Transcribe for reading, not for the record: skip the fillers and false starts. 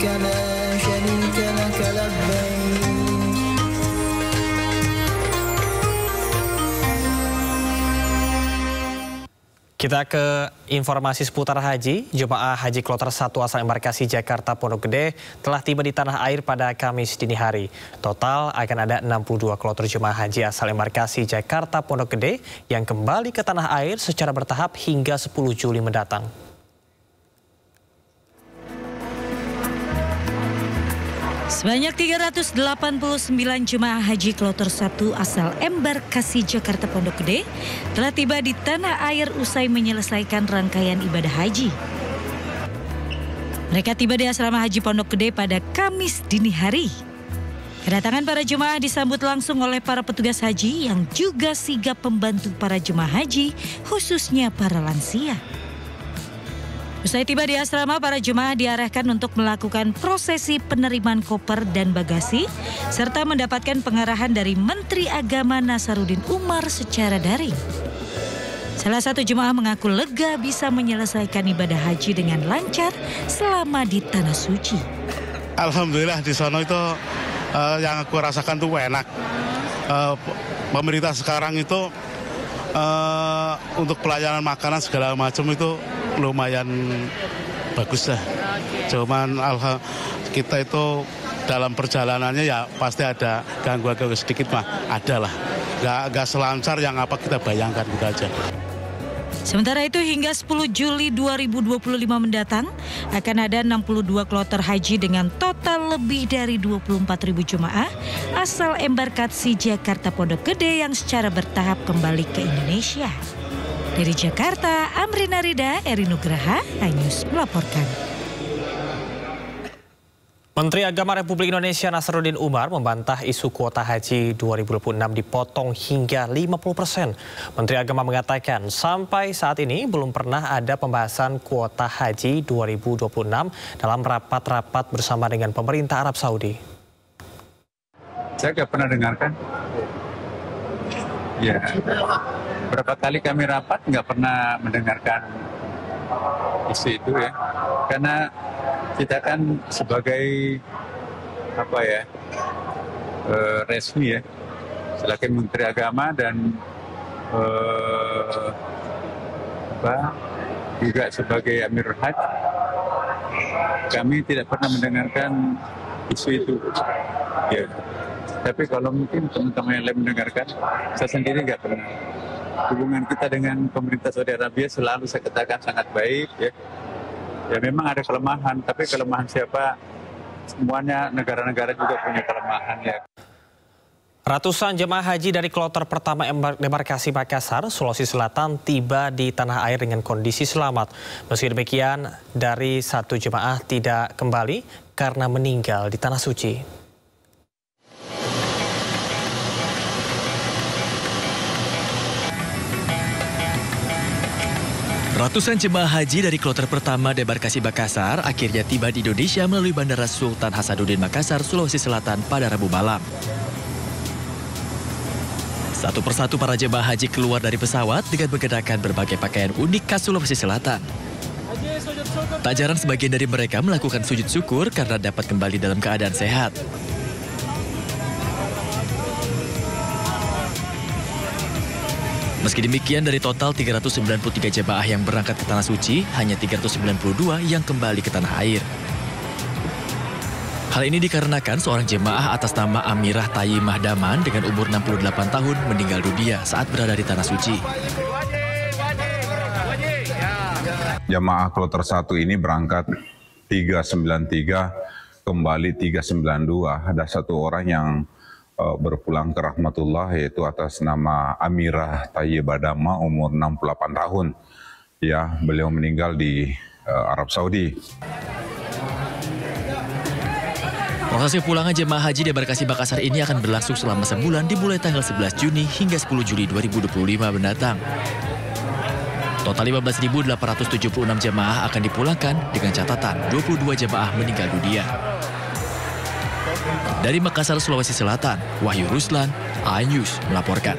لبيك لا شريك لك لبيك. Kita ke informasi seputar haji. Jemaah haji kloter 1 asal embarkasi Jakarta Pondok Gede telah tiba di tanah air pada Kamis dini hari. Total akan ada 62 kloter jemaah haji asal embarkasi Jakarta Pondok Gede yang kembali ke tanah air secara bertahap hingga 10 Juli mendatang. Sebanyak 389 jemaah haji kloter 1 asal embarkasi Jakarta Pondok Gede telah tiba di tanah air usai menyelesaikan rangkaian ibadah haji. Mereka tiba di asrama haji Pondok Gede pada Kamis dini hari. Kedatangan para jemaah disambut langsung oleh para petugas haji yang juga sigap membantu para jemaah haji, khususnya para lansia. Usai tiba di asrama, para jemaah diarahkan untuk melakukan prosesi penerimaan koper dan bagasi, serta mendapatkan pengarahan dari Menteri Agama Nasaruddin Umar secara daring. Salah satu jemaah mengaku lega bisa menyelesaikan ibadah haji dengan lancar selama di Tanah Suci. Alhamdulillah di sana itu yang aku rasakan tuh enak. Pemerintah sekarang itu untuk pelayanan makanan segala macam itu lumayan bagus lah. Cuman kita itu dalam perjalanannya ya pasti ada gangguan sedikit mah, ada lah. Gak selancar yang apa kita bayangkan gitu aja. Sementara itu hingga 10 Juli 2025 mendatang akan ada 62 kloter haji dengan total lebih dari 24.000 jemaah asal embarkasi Jakarta Pondok Gede yang secara bertahap kembali ke Indonesia. Dari Jakarta, Amrina Rida, Eri Nugraha, iNews melaporkan. Menteri Agama Republik Indonesia Nasaruddin Umar membantah isu kuota haji 2026 dipotong hingga 50%. Menteri Agama mengatakan sampai saat ini belum pernah ada pembahasan kuota haji 2026 dalam rapat-rapat bersama dengan pemerintah Arab Saudi. Saya nggak pernah dengarkan. Ya, berapa kali kami rapat nggak pernah mendengarkan isu itu ya, karena kita kan sebagai resmi ya, selaku Menteri Agama dan juga sebagai Amirul Hajj, kami tidak pernah mendengarkan isu itu. Ya. Tapi kalau mungkin teman-teman yang lain mendengarkan, saya sendiri nggak pernah. Hubungan kita dengan pemerintah Saudi Arabia selalu saya katakan sangat baik ya. Ya memang ada kelemahan, tapi kelemahan siapa? Semuanya negara-negara juga punya kelemahan ya. Ratusan jemaah haji dari kloter pertama embarkasi Makassar, Sulawesi Selatan tiba di tanah air dengan kondisi selamat. Meski demikian, dari satu jemaah tidak kembali karena meninggal di Tanah Suci. Ratusan jemaah haji dari kloter pertama debarkasi Makassar akhirnya tiba di Indonesia melalui Bandara Sultan Hasanuddin Makassar, Sulawesi Selatan pada Rabu malam. Satu persatu para jemaah haji keluar dari pesawat dengan mengenakan berbagai pakaian unik khas Sulawesi Selatan. Tak jarang sebagian dari mereka melakukan sujud syukur karena dapat kembali dalam keadaan sehat. Meski demikian, dari total 393 jemaah yang berangkat ke Tanah Suci, hanya 392 yang kembali ke tanah air. Hal ini dikarenakan seorang jemaah atas nama Amirah Tayyimah Daman dengan umur 68 tahun meninggal dunia saat berada di Tanah Suci. Jemaah kloter 1 ini berangkat 393, kembali 392. Ada satu orang yang berpulang ke rahmatullah, yaitu atas nama Amirah Tayyibah Dama, umur 68 tahun. Ya, beliau meninggal di Arab Saudi. Proses pulangan jemaah haji debarkasi Makassar ini akan berlangsung selama sebulan dimulai tanggal 11 Juni hingga 10 Juli 2025 mendatang. Total 15.876 jemaah akan dipulangkan dengan catatan 22 jemaah meninggal dunia. Dari Makassar, Sulawesi Selatan, Wahyu Ruslan, iNews melaporkan.